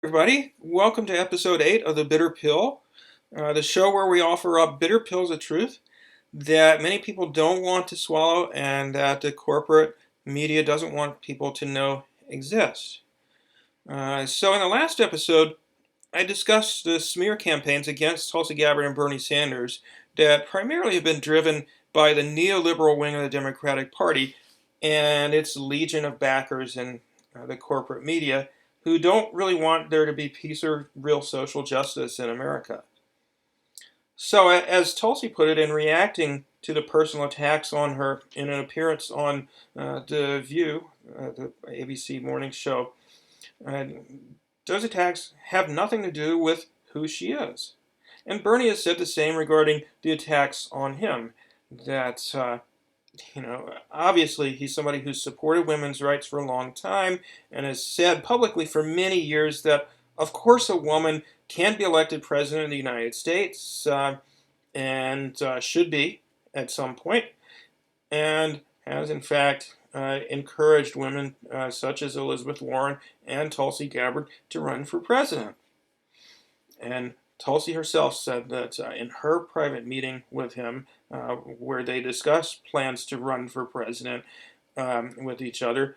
Everybody. Welcome to episode 8 of The Bitter Pill, the show where we offer up bitter pills of truth that many people don't want to swallow and that the corporate media doesn't want people to know exist. So in the last episode, I discussed the smear campaigns against Tulsi Gabbard and Bernie Sanders that primarily have been driven by the neoliberal wing of the Democratic Party and its legion of backers in the corporate media who don't really want there to be peace or real social justice in America. So, as Tulsi put it, in reacting to the personal attacks on her in an appearance on The View, the ABC morning show, those attacks have nothing to do with who she is. And Bernie has said the same regarding the attacks on him, that obviously he's somebody who's supported women's rights for a long time and has said publicly for many years that, of course, a woman can be elected president of the United States and should be at some point, and has, in fact, encouraged women such as Elizabeth Warren and Tulsi Gabbard to run for president. And Tulsi herself said that in her private meeting with him, where they discussed plans to run for president with each other,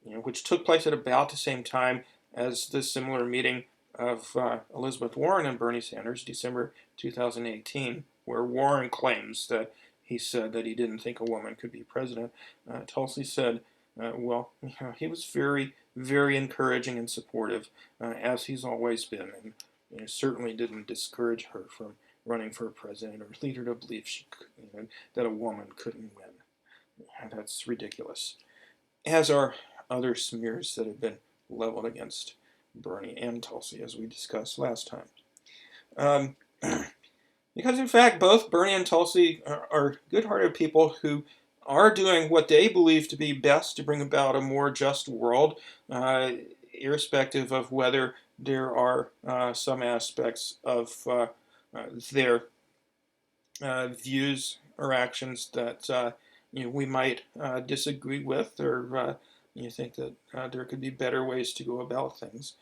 which took place at about the same time as the similar meeting of Elizabeth Warren and Bernie Sanders, December 2018, where Warren claims that he said that he didn't think a woman could be president. Tulsi said, he was very, very encouraging and supportive, as he's always been, and certainly didn't discourage her from running for president or lead her to believe that a woman couldn't win. That's ridiculous. As are other smears that have been leveled against Bernie and Tulsi, as we discussed last time. Because, in fact, both Bernie and Tulsi are good-hearted people who are doing what they believe to be best to bring about a more just world, irrespective of whether there are some aspects of their views or actions that we might disagree with, or you think that there could be better ways to go about things.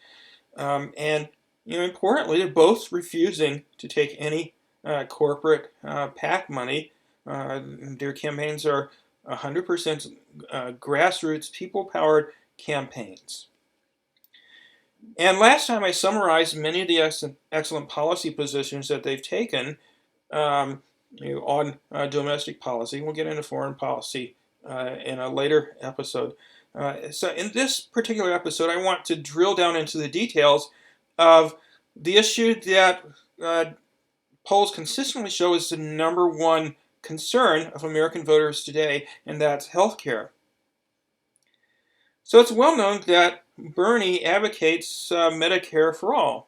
And importantly, they're both refusing to take any corporate PAC money. Their campaigns are 100% grassroots, people-powered campaigns. And last time I summarized many of the excellent policy positions that they've taken on domestic policy. We'll get into foreign policy in a later episode. So in this particular episode, I want to drill down into the details of the issue that polls consistently show is the number one concern of American voters today, and that's health care. So it's well known that Bernie advocates Medicare for All.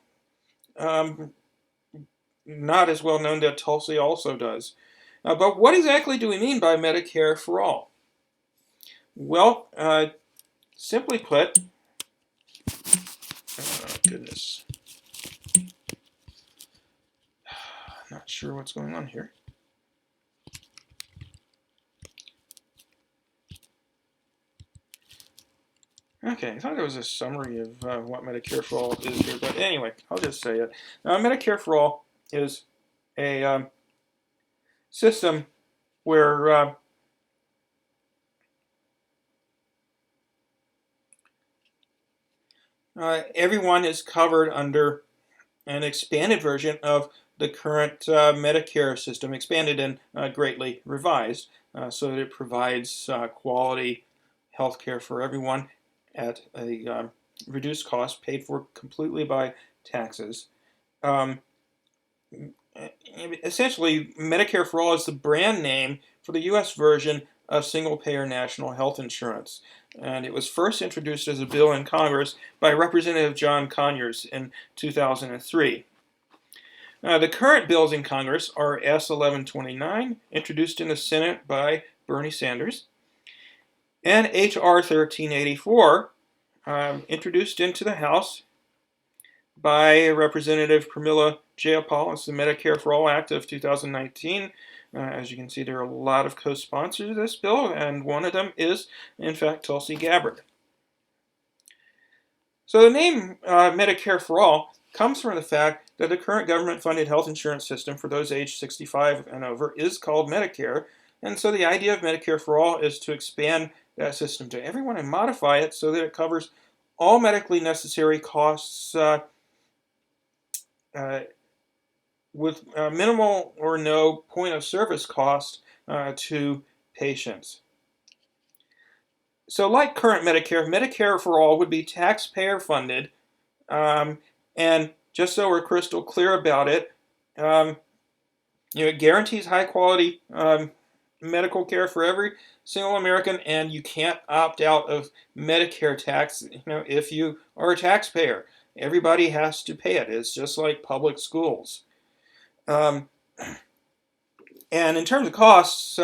Not as well known that Tulsi also does. But what exactly do we mean by Medicare for All? Well, simply put, goodness, not sure what's going on here. Okay, I thought there was a summary of what Medicare for All is here, but anyway, I'll just say it. Medicare for All is a system where everyone is covered under an expanded version of the current Medicare system, expanded and greatly revised, so that it provides quality health care for everyone at a reduced cost, paid for completely by taxes. Essentially, Medicare for All is the brand name for the U.S. version of single-payer national health insurance. And it was first introduced as a bill in Congress by Representative John Conyers in 2003. The current bills in Congress are S. 1129, introduced in the Senate by Bernie Sanders, and H.R. 1384, introduced into the House by Representative Pramila Jayapal. It's the Medicare For All Act of 2019. As you can see, there are a lot of co-sponsors of this bill, and one of them is, in fact, Tulsi Gabbard. So the name Medicare for All comes from the fact that the current government-funded health insurance system for those aged 65 and over is called Medicare. And so the idea of Medicare for All is to expand that system to everyone and modify it so that it covers all medically necessary costs uh, with minimal or no point of service cost to patients. So like current Medicare, Medicare for All would be taxpayer funded. And just so we're crystal clear about it, it guarantees high quality medical care for every single American, and you can't opt out of Medicare tax. If you are a taxpayer, everybody has to pay it. It's just like public schools. Um, and in terms of costs,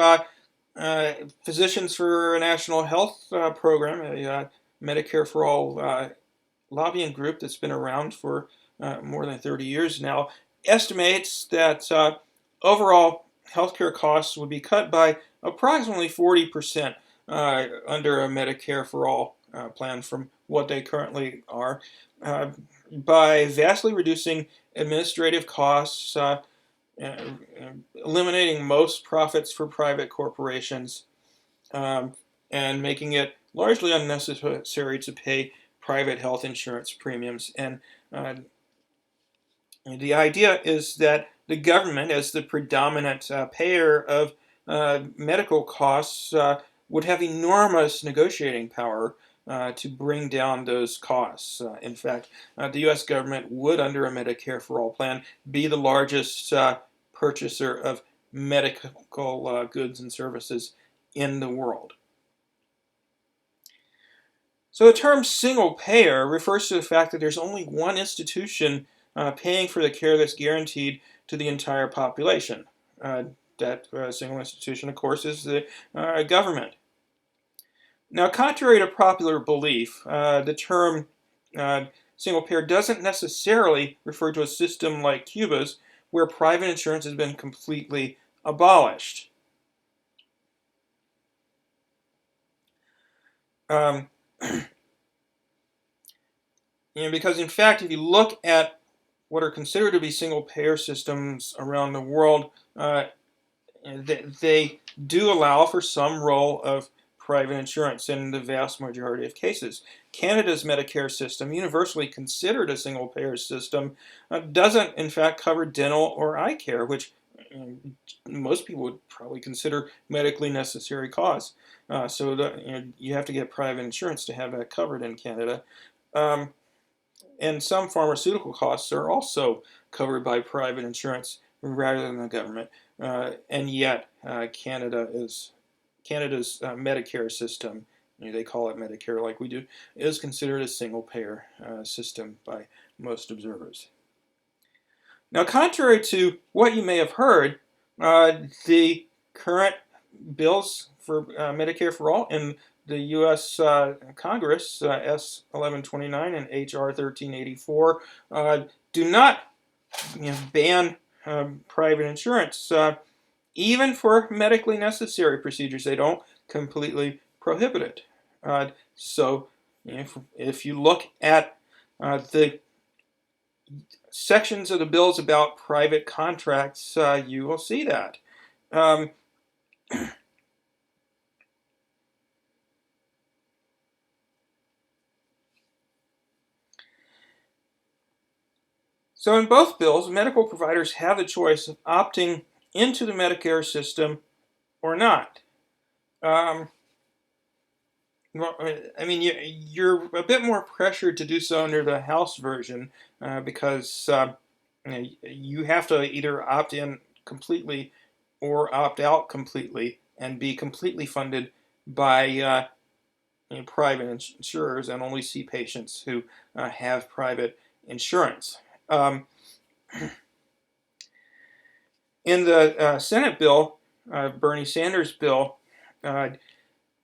Physicians for a National Health Program, a Medicare for All lobbying group that's been around for more than 30 years now, estimates that overall healthcare costs would be cut by approximately 40% under a Medicare for All plan from what they currently are, by vastly reducing administrative costs, eliminating most profits for private corporations, um, and making it largely unnecessary to pay private health insurance premiums. And the idea is that the government, as the predominant payer of medical costs, would have enormous negotiating power to bring down those costs. In fact, the U.S. government would, under a Medicare for All plan, be the largest purchaser of medical goods and services in the world. So the term single payer refers to the fact that there's only one institution paying for the care that's guaranteed to the entire population. That single institution, of course, is the government. Now, contrary to popular belief, the term single payer doesn't necessarily refer to a system like Cuba's, where private insurance has been completely abolished. Because in fact, if you look at what are considered to be single-payer systems around the world, they do allow for some role of private insurance in the vast majority of cases. Canada's Medicare system, universally considered a single-payer system, doesn't in fact cover dental or eye care, which most people would probably consider medically necessary costs. You have to get private insurance to have that covered in Canada. And some pharmaceutical costs are also covered by private insurance rather than the government. And yet, Canada's Medicare system, they call it Medicare like we do, is considered a single-payer system by most observers. Now, contrary to what you may have heard, the current bills for Medicare for All in the U.S. Congress, S 1129 and H.R. 1384, do not ban private insurance, even for medically necessary procedures. They don't completely prohibit it. So, if you look at the sections of the bills about private contracts, you will see that. So in both bills, medical providers have the choice of opting into the Medicare system or not. Well, I mean, you're a bit more pressured to do so under the House version because you have to either opt in completely or opt out completely and be completely funded by private insurers and only see patients who have private insurance. In the Senate bill, Bernie Sanders' bill,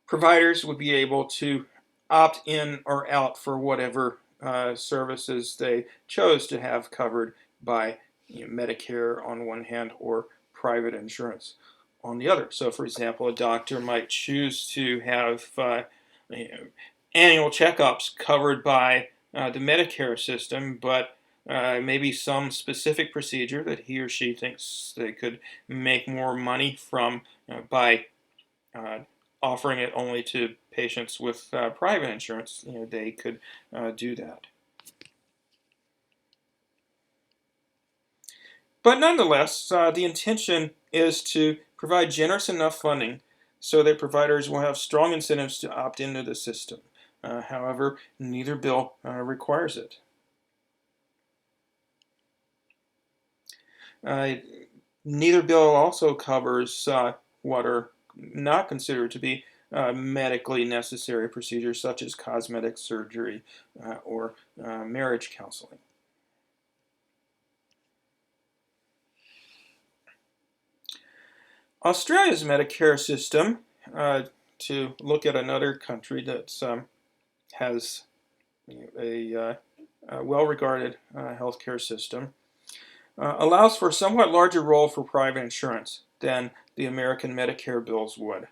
providers would be able to opt in or out for whatever services they chose to have covered by Medicare on one hand or private insurance on the other. So, for example, a doctor might choose to have annual checkups covered by the Medicare system, but maybe some specific procedure that he or she thinks they could make more money from by uh, offering it only to patients with private insurance. They could do that. But nonetheless, the intention is to provide generous enough funding so that providers will have strong incentives to opt into the system. However, neither bill requires it. Uh, Neither bill also covers what are not considered to be medically necessary procedures such as cosmetic surgery or marriage counseling. Australia's Medicare system, to look at another country that has a well-regarded healthcare system, allows for a somewhat larger role for private insurance than the American Medicare bills would.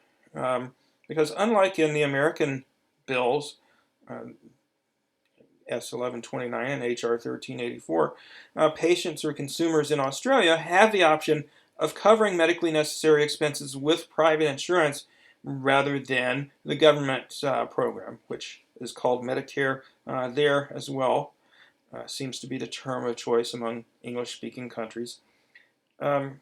Because unlike in the American bills, S1129 and HR 1384, patients or consumers in Australia have the option of covering medically necessary expenses with private insurance rather than the government program, which is called Medicare there as well. Seems to be the term of choice among English-speaking countries. And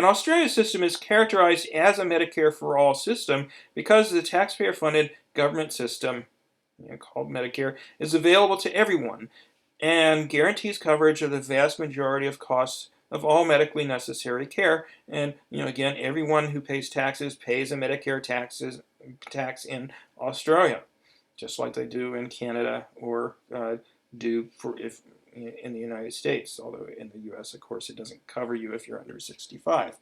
Australia's system is characterized as a Medicare for All system because the taxpayer-funded government system, called Medicare, is available to everyone and guarantees coverage of the vast majority of costs of all medically necessary care. And again, everyone who pays taxes pays a Medicare tax in Australia, just like they do in Canada or do if in the United States, although in the U.S., of course, it doesn't cover you if you're under 65.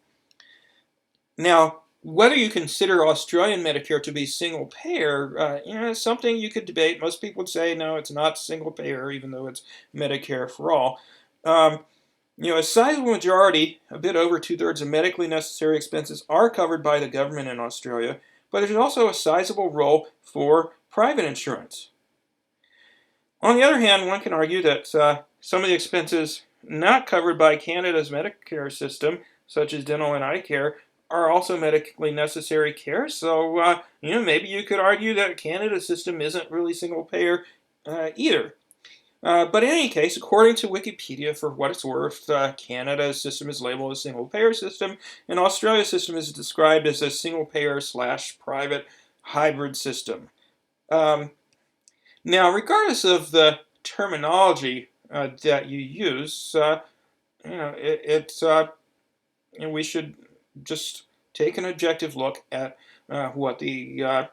Now, whether you consider Australian Medicare to be single payer, is something you could debate. Most people would say, no, it's not single payer, even though it's Medicare for all. A sizable majority, a bit over 2/3 of medically necessary expenses are covered by the government in Australia, but there's also a sizable role for private insurance. On the other hand, one can argue that some of the expenses not covered by Canada's Medicare system, such as dental and eye care, are also medically necessary care. So, maybe you could argue that Canada's system isn't really single payer either. But in any case, according to Wikipedia, for what it's worth, Canada's system is labeled a single payer system, and Australia's system is described as a single payer / private hybrid system. Now, regardless of the terminology that you use, we should just take an objective look at what the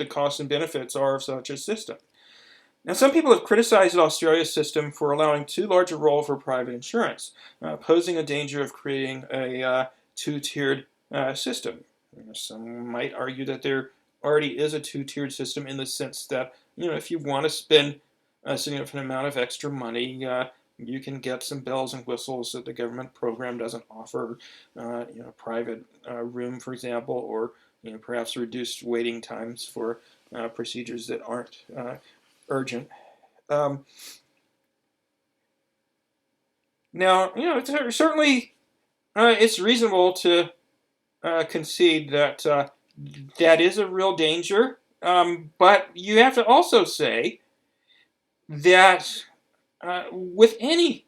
costs and benefits are of such a system. Now, some people have criticized Australia's system for allowing too large a role for private insurance, posing a danger of creating a two-tiered system. Some might argue that there already is a two-tiered system in the sense that, if you want to spend a significant amount of extra money, you can get some bells and whistles that the government program doesn't offer, private room, for example, or perhaps reduced waiting times for procedures that aren't urgent. Now, certainly it's reasonable to concede that that is a real danger, but you have to also say that with any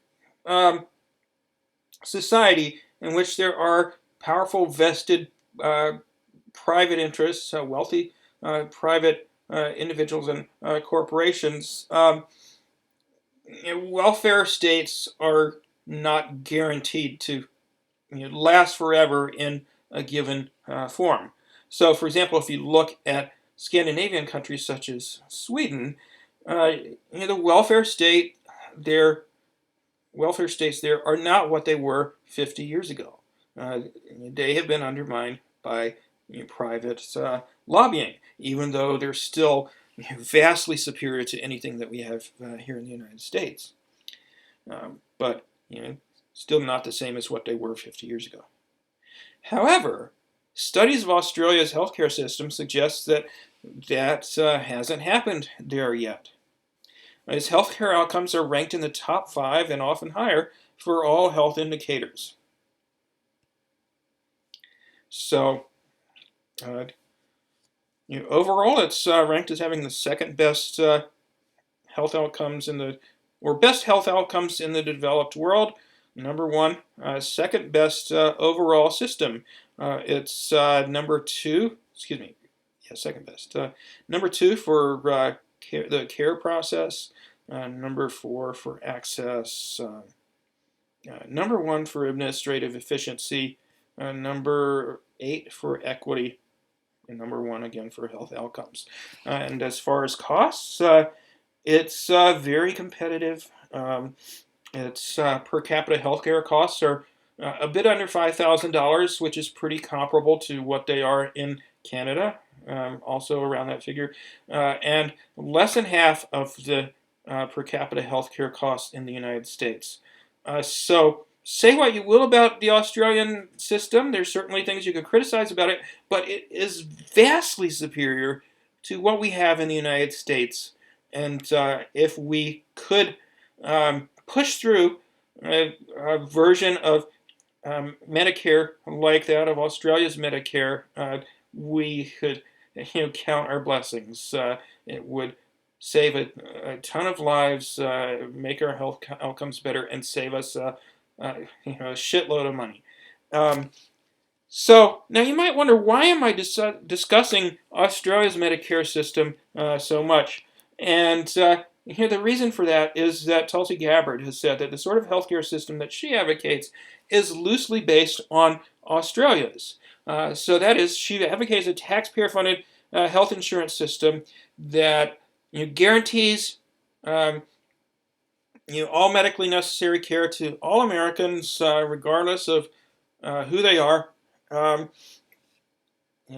society in which there are powerful vested private interests, wealthy private individuals and corporations, welfare states are not guaranteed to last forever in a given form. So, for example, if you look at Scandinavian countries such as Sweden, the welfare states there are not what they were 50 years ago. They have been undermined by private lobbying, even though they're still vastly superior to anything that we have here in the United States. But still not the same as what they were 50 years ago. However, studies of Australia's healthcare system suggest that hasn't happened there yet. His healthcare outcomes are ranked in the top 5 and often higher for all health indicators. So, overall, it's ranked as having the second best health outcomes best health outcomes in the developed world. Number one, second best overall system. It's number 2, second best. Number 2 for the care process. Number 4 for access. Number 1 for administrative efficiency. Number 8 for equity. And number 1 again for health outcomes. And as far as costs, it's very competitive. Its per capita healthcare costs are a bit under $5,000, which is pretty comparable to what they are in Canada, also around that figure, and less than half of the per capita healthcare costs in the United States. So say what you will about the Australian system. There's certainly things you could criticize about it, but it is vastly superior to what we have in the United States. And if we could push through a version of Medicare like that of Australia's Medicare, we could count our blessings. It would save a ton of lives, make our health outcomes better, and save us a shitload of money. So now you might wonder, why am I discussing Australia's Medicare system so much? And the reason for that is that Tulsi Gabbard has said that the sort of healthcare system that she advocates is loosely based on Australia's. So that is, she advocates a taxpayer-funded health insurance system that guarantees all medically necessary care to all Americans, regardless of who they are. And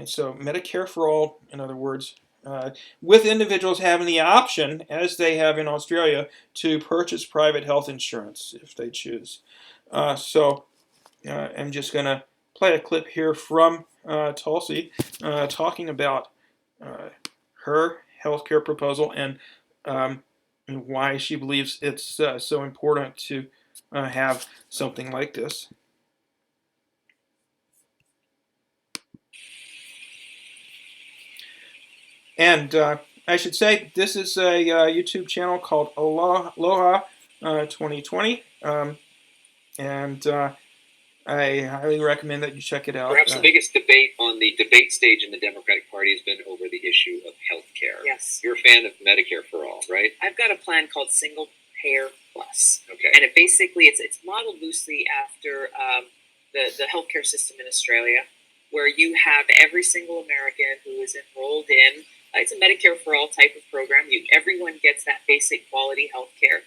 so Medicare for All, in other words, with individuals having the option, as they have in Australia, to purchase private health insurance if they choose. So I'm just going to play a clip here from Tulsi talking about her healthcare proposal and why she believes it's so important to have something like this. And I should say, this is a YouTube channel called Aloha 2020, and I highly recommend that you check it out. Perhaps the biggest debate on the debate stage in the Democratic Party has been over the issue of health care. Yes. You're a fan of Medicare for All, right? I've got a plan called Single Payer Plus. Okay. And it basically, it's modeled loosely after the healthcare system in Australia, where you have every single American who is enrolled in, it's a Medicare for All type of program. Everyone gets that basic quality health care.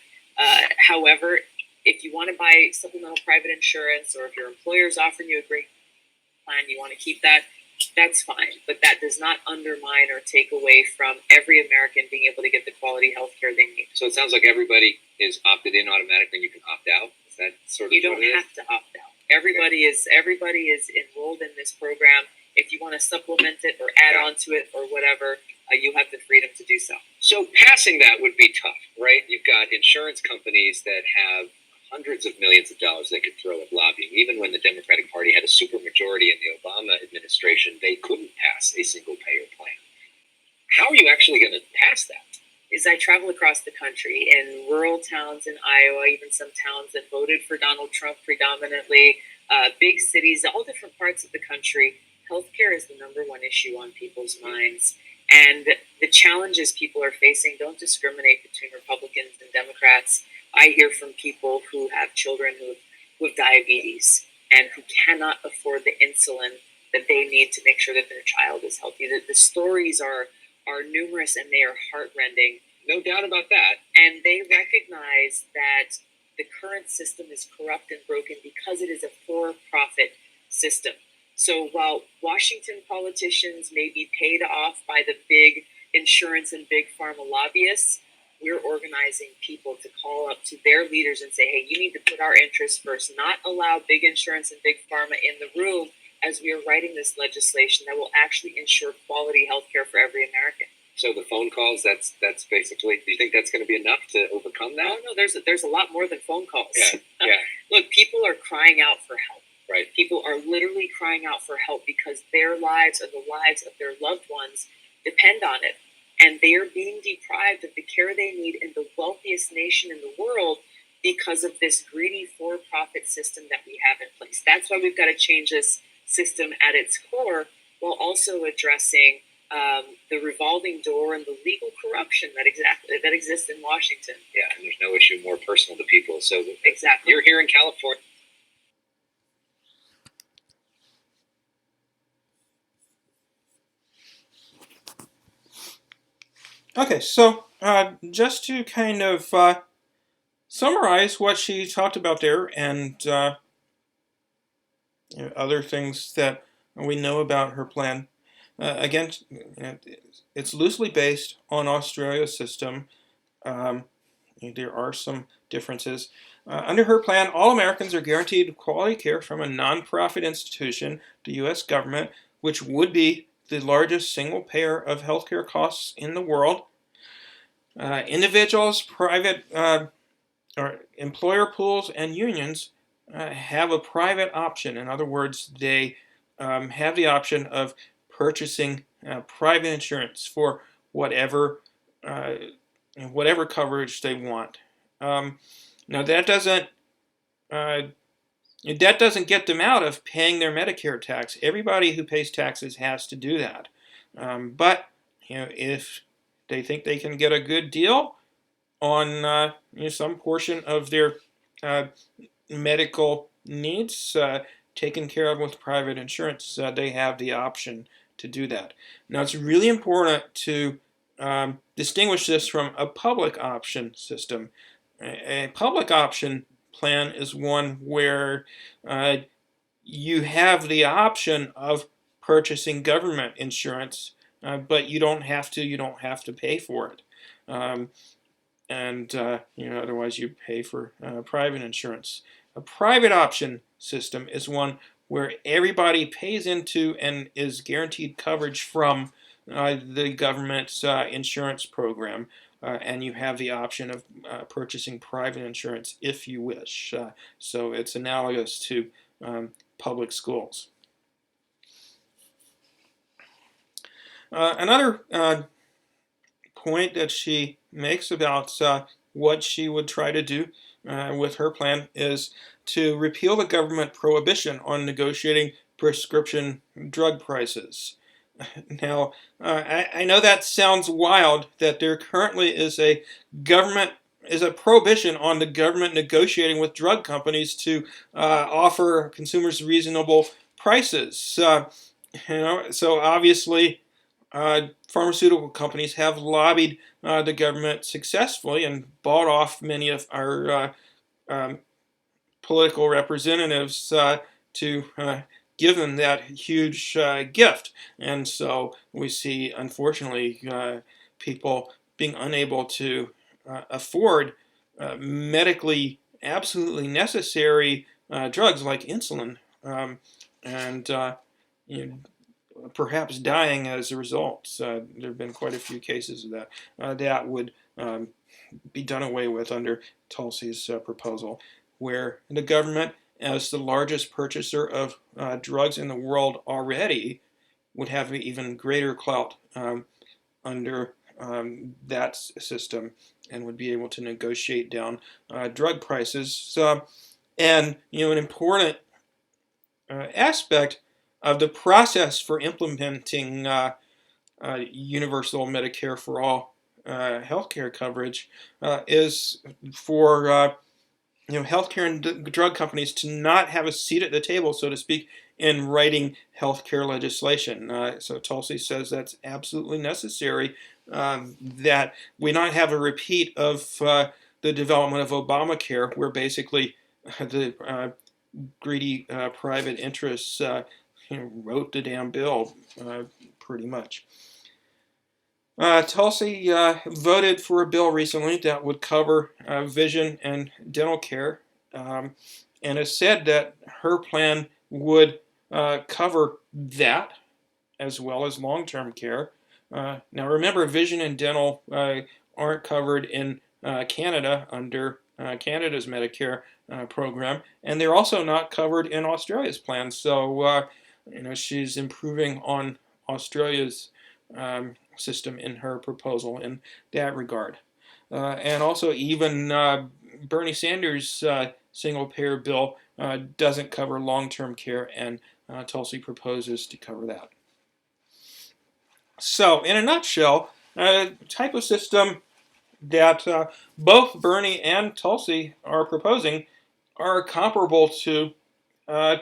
However, if you want to buy supplemental private insurance, or if your employer is offering you a great plan, you want to keep that, that's fine. But that does not undermine or take away from every American being able to get the quality health care they need. So it sounds like everybody is opted in automatically and you can opt out. Is that sort of You don't have to opt out. Everybody is enrolled in this program. If you want to supplement it or add on to it or whatever, you have the freedom to do so. So passing that would be tough, right? You've got insurance companies that have hundreds of millions of dollars they could throw at lobbying. Even when the Democratic Party had a supermajority in the Obama administration, they couldn't pass a single payer plan. How are you actually going to pass that? Is I travel across the country in rural towns in Iowa, even some towns that voted for Donald Trump predominantly, big cities, all different parts of the country. Healthcare is the number one issue on people's minds. And the challenges people are facing don't discriminate between Republicans and Democrats. I hear from people who have children who have diabetes and who cannot afford the insulin that they need to make sure that their child is healthy. The stories are numerous and they are heartrending. No doubt about that. And they recognize that the current system is corrupt and broken because it is a for-profit system. So while Washington politicians may be paid off by the big insurance and big pharma lobbyists, we're organizing people to call up to their leaders and say, hey, you need to put our interests first, not allow big insurance and big pharma in the room as we are writing this legislation that will actually ensure quality health care for every American. So the phone calls, that's basically. Do you think that's going to be enough to overcome that? No, there's a lot more than phone calls. Yeah. Look, people are crying out for help. Right. People are literally crying out for help because their lives or the lives of their loved ones depend on it. And they are being deprived of the care they need in the wealthiest nation in the world because of this greedy for-profit system that we have in place. That's why we've got to change this system at its core, while also addressing the revolving door and the legal corruption that exists in Washington. Yeah, and there's no issue more personal to people. So exactly, you're here in California. Okay, so just to kind of summarize what she talked about there, and other things that we know about her plan. Again, it's loosely based on Australia's system. There are some differences. Under her plan, all Americans are guaranteed quality care from a nonprofit institution, the U.S. government, which would be the largest single payer of healthcare costs in the world. Individuals, private or employer pools, and unions have a private option. In other words, they have the option of purchasing private insurance for whatever coverage they want. Now that doesn't get them out of paying their Medicare tax. Everybody who pays taxes has to do that. But if they think they can get a good deal on some portion of their medical needs taken care of with private insurance, they have the option to do that. Now, it's really important to distinguish this from a public option system. A public option plan is one where you have the option of purchasing government insurance, but you don't have to pay for it. And otherwise you pay for private insurance. A private option system is one where everybody pays into and is guaranteed coverage from the government's insurance program, and you have the option of purchasing private insurance if you wish. So it's analogous to public schools. Another point that she makes about what she would try to do with her plan is to repeal the government prohibition on negotiating prescription drug prices. Now, I know that sounds wild, that there currently is a prohibition on the government negotiating with drug companies to offer consumers reasonable prices. So obviously pharmaceutical companies have lobbied the government successfully and bought off many of our political representatives to give them that huge gift. And so we see, unfortunately, people being unable to afford medically absolutely necessary drugs like insulin, and perhaps dying as a result. There have been quite a few cases of that. That would be done away with under Tulsi's proposal, where the government, as the largest purchaser of drugs in the world already, would have even greater clout under that system, and would be able to negotiate down drug prices. And an important aspect of the process for implementing universal Medicare for All healthcare coverage is for healthcare and drug companies to not have a seat at the table, so to speak, in writing healthcare legislation. So Tulsi says that's absolutely necessary, that we not have a repeat of the development of Obamacare, where basically the greedy private interests wrote the damn bill, pretty much. Tulsi voted for a bill recently that would cover vision and dental care, and has said that her plan would cover that as well as long-term care. Now remember, vision and dental aren't covered in Canada under Canada's Medicare program, and they're also not covered in Australia's plan. So she's improving on Australia's system in her proposal in that regard. And also, even Bernie Sanders' single-payer bill doesn't cover long-term care, and Tulsi proposes to cover that. So, in a nutshell, type of system that both Bernie and Tulsi are proposing are comparable to, and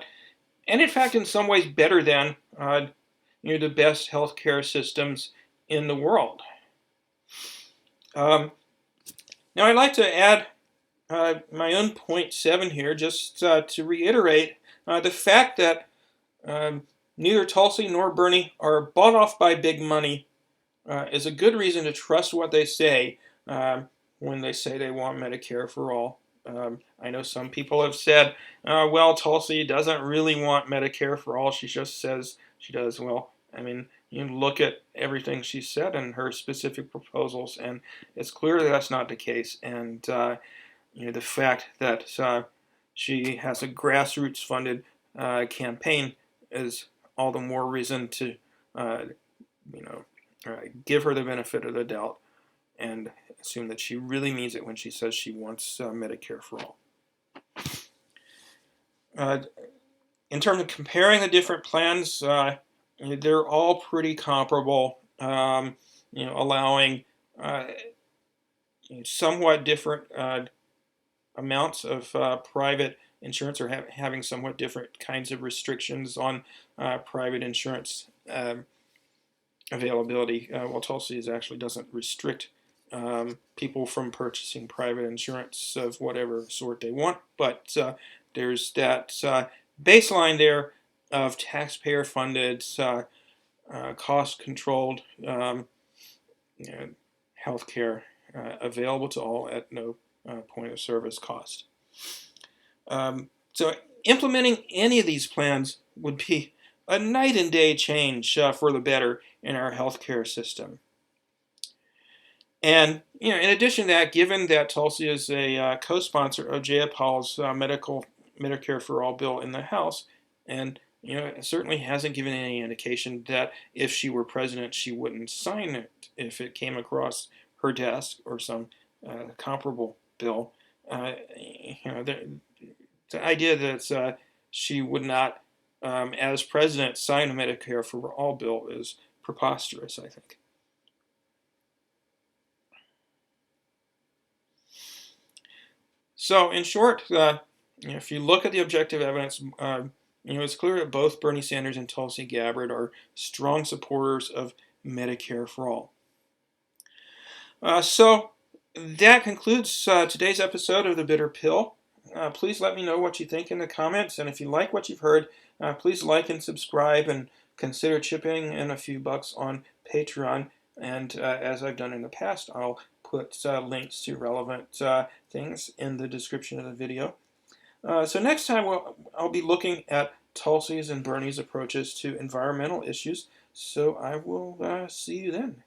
in fact, in some ways, better than the best healthcare systems in the world. Now, I'd like to add my own point 7 here, just to reiterate the fact that neither Tulsi nor Bernie are bought off by big money is a good reason to trust what they say when they say they want Medicare for all. I know some people have said, well, Tulsi doesn't really want Medicare for all. She just says she does. Well, I mean, you look at everything she said in her specific proposals, and it's clear that that's not the case. And the fact that she has a grassroots-funded campaign is all the more reason to, give her the benefit of the doubt and assume that she really means it when she says she wants Medicare for all. In terms of comparing the different plans, they're all pretty comparable, allowing somewhat different amounts of private insurance, or having somewhat different kinds of restrictions on private insurance availability. Well, Tulsi actually doesn't restrict people from purchasing private insurance of whatever sort they want, but there's that baseline there of taxpayer-funded, cost-controlled health care available to all at no point-of-service cost. So implementing any of these plans would be a night and day change for the better in our healthcare system. And in addition to that, given that Tulsi is a co-sponsor of Jayapal's Medicare for All bill in the House, and it certainly hasn't given any indication that if she were president, she wouldn't sign it if it came across her desk or some comparable bill. The idea that she would not, as president, sign a Medicare for All bill is preposterous, I think. So, in short, if you look at the objective evidence, it's clear that both Bernie Sanders and Tulsi Gabbard are strong supporters of Medicare for All. So, that concludes today's episode of The Bitter Pill. Please let me know what you think in the comments, and if you like what you've heard, please like and subscribe, and consider chipping in a few bucks on Patreon. And as I've done in the past, I'll put links to relevant things in the description of the video. So next time I'll be looking at Tulsi's and Bernie's approaches to environmental issues. So I will see you then.